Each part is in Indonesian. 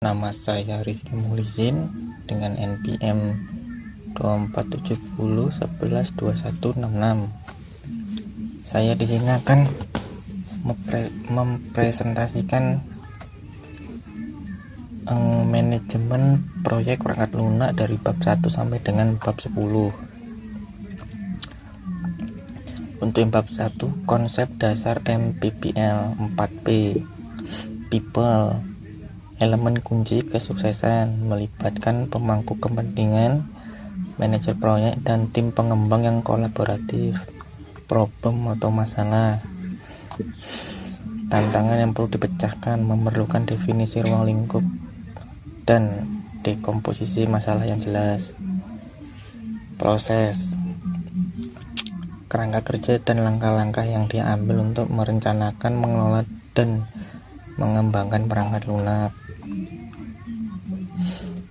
Nama saya Rizky Muhlisin dengan NPM 2470112166. Saya di sini akan mempresentasikan manajemen proyek perangkat lunak dari bab 1 sampai dengan bab 10. Untuk yang bab 1, konsep dasar MPPL 4P, People, elemen kunci kesuksesan, melibatkan pemangku kepentingan, manajer proyek, dan tim pengembang yang kolaboratif. Problem atau masalah, tantangan yang perlu dipecahkan, memerlukan definisi ruang lingkup dan dekomposisi masalah yang jelas. Proses, kerangka kerja dan langkah-langkah yang diambil untuk merencanakan, mengelola, dan mengembangkan perangkat lunak.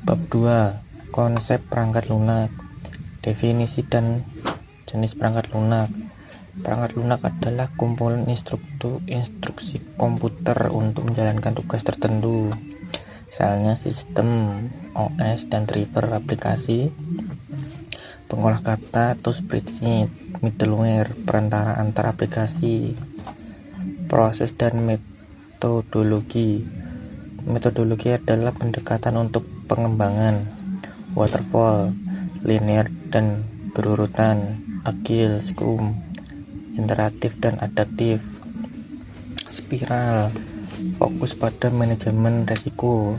Bab 2, konsep perangkat lunak, definisi dan jenis perangkat lunak. Perangkat lunak adalah komponen instruksi komputer untuk menjalankan tugas tertentu, misalnya sistem OS dan driver aplikasi, pengolah kata atau spreadsheet, middleware, perantara antar aplikasi. Proses dan metodologi adalah pendekatan untuk pengembangan, waterfall, linear dan berurutan, agile, scrum, interaktif dan adaptif. Spiral, fokus pada manajemen resiko,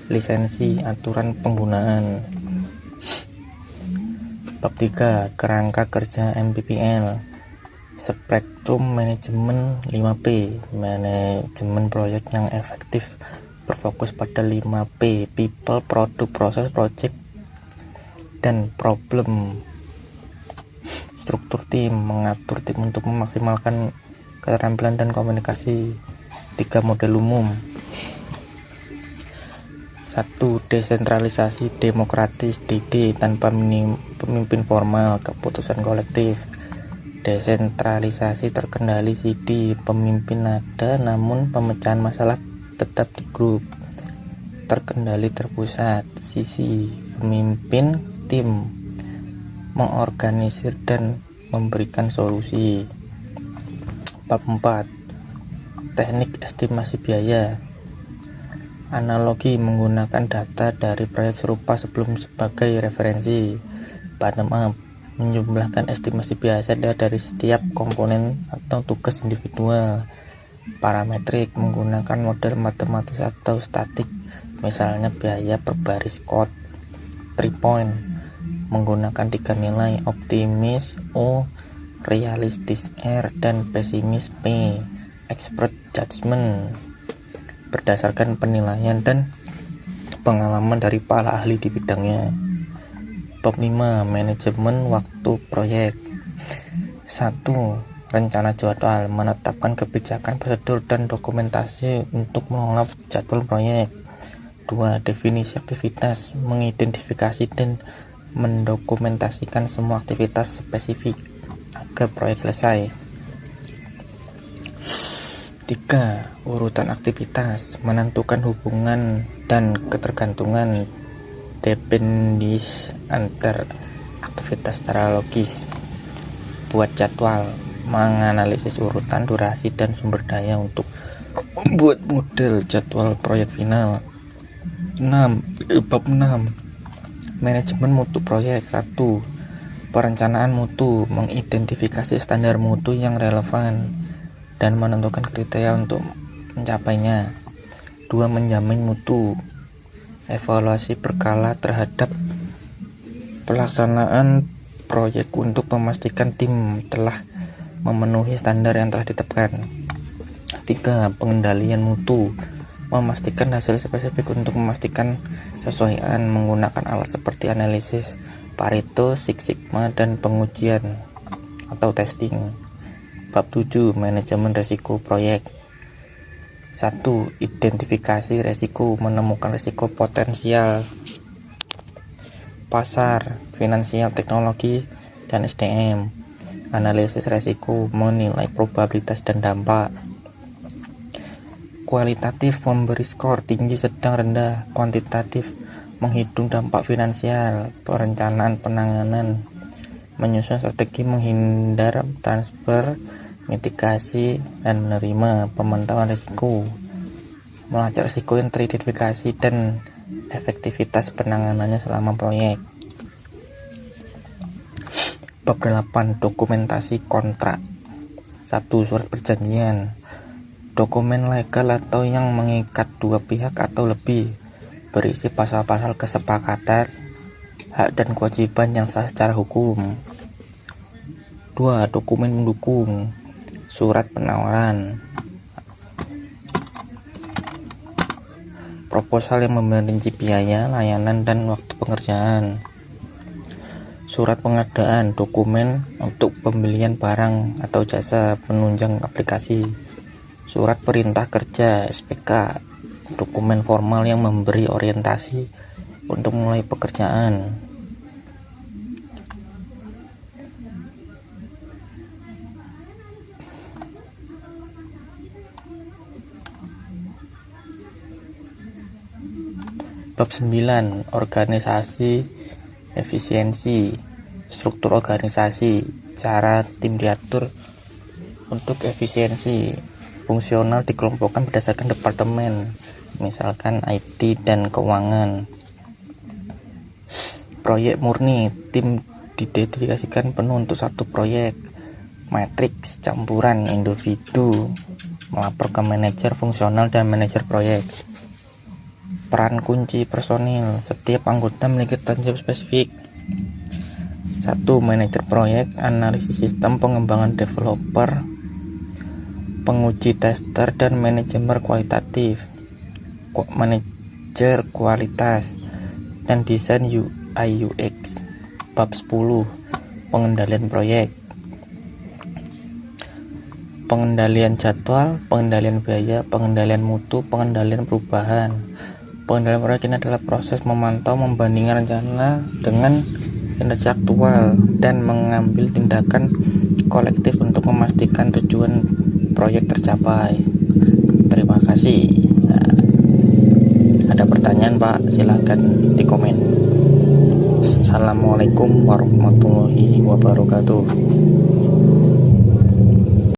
lisensi, aturan penggunaan. Bab 3, kerangka kerja MPPL, spektrum manajemen 5P, manajemen proyek yang efektif berfokus pada 5P, people, produk, proses, project, dan problem. Struktur tim, mengatur tim untuk memaksimalkan keterampilan dan komunikasi. 3 model umum. 1. Desentralisasi demokratis, DD, tanpa pemimpin formal, keputusan kolektif. Desentralisasi terkendali, CD, pemimpin ada namun pemecahan masalah tetap di grup. Terkendali terpusat, CC, pemimpin tim, mengorganisir dan memberikan solusi. Bab 4, teknik estimasi biaya, analogi menggunakan data dari proyek serupa sebelum sebagai referensi. Bottom up, menjumlahkan estimasi biaya dari setiap komponen atau tugas individual. Parametrik, menggunakan model matematis atau statik, misalnya biaya per baris kode. 3 point, menggunakan 3 nilai, optimis O, realistis R, dan pesimis P. Expert judgment, berdasarkan penilaian dan pengalaman dari para ahli di bidangnya. Bab 5, manajemen waktu proyek. 1. Rencana jadwal, menetapkan kebijakan, prosedur, dan dokumentasi untuk mengelola jadwal proyek. 2. Definisi aktivitas, mengidentifikasi dan mendokumentasikan semua aktivitas spesifik agar proyek selesai. 3. Urutan aktivitas, menentukan hubungan dan ketergantungan dependensi antar aktivitas secara logis. Buat jadwal, menganalisis urutan, durasi, dan sumber daya untuk membuat model jadwal proyek final. Bab 6, manajemen mutu proyek. 1. Perencanaan mutu, mengidentifikasi standar mutu yang relevan dan menentukan kriteria untuk mencapainya. 2. Menjamin mutu, evaluasi berkala terhadap pelaksanaan proyek untuk memastikan tim telah memenuhi standar yang telah ditetapkan. 3. Pengendalian mutu, memastikan hasil spesifik untuk memastikan sesuaian menggunakan alat seperti analisis Pareto, Six Sigma, dan pengujian atau testing. Bab 7, manajemen risiko proyek. 1. Identifikasi risiko, menemukan risiko potensial pasar, finansial, teknologi, dan SDM. Analisis risiko, menilai probabilitas dan dampak. Kualitatif memberi skor tinggi, sedang, rendah. Kuantitatif menghitung dampak finansial, perencanaan, penanganan, menyusun strategi, menghindar transfer, mitigasi dan menerima, pemantauan risiko, melacak risiko yang teridentifikasi dan efektivitas penanganannya selama proyek. Bab 8. Dokumentasi kontrak. 1. Surat perjanjian. Dokumen legal atau yang mengikat dua pihak atau lebih, berisi pasal-pasal kesepakatan, hak dan kewajiban yang sah secara hukum. 2. Dokumen mendukung. Surat penawaran, proposal yang merinci biaya, layanan, dan waktu pengerjaan. Surat pengadaan, dokumen untuk pembelian barang atau jasa penunjang aplikasi. Surat perintah kerja (SPK), dokumen formal yang memberi orientasi untuk mulai pekerjaan. Bab 9. Organisasi, efisiensi, struktur organisasi, cara tim diatur untuk efisiensi. Fungsional dikelompokkan berdasarkan departemen, misalkan IT dan keuangan. Proyek murni, tim didedikasikan penuh untuk satu proyek. Matriks, campuran, individu, melapor ke manajer fungsional dan manajer proyek. Peran kunci personil, setiap anggota memiliki tanggung jawab spesifik. 1. Manajer proyek, analisis sistem, pengembangan developer, penguji tester, dan manajemen kualitatif, manajer kualitas, dan desain UI UX. Bab 10. Pengendalian proyek. Pengendalian jadwal, pengendalian biaya, pengendalian mutu, pengendalian perubahan. Pengendalian proyek ini adalah proses memantau, membandingkan rencana dengan kinerja aktual, dan mengambil tindakan kolektif untuk memastikan tujuan proyek tercapai. Terima kasih. Nah, ada pertanyaan Pak, silahkan di komen. Assalamualaikum warahmatullahi wabarakatuh.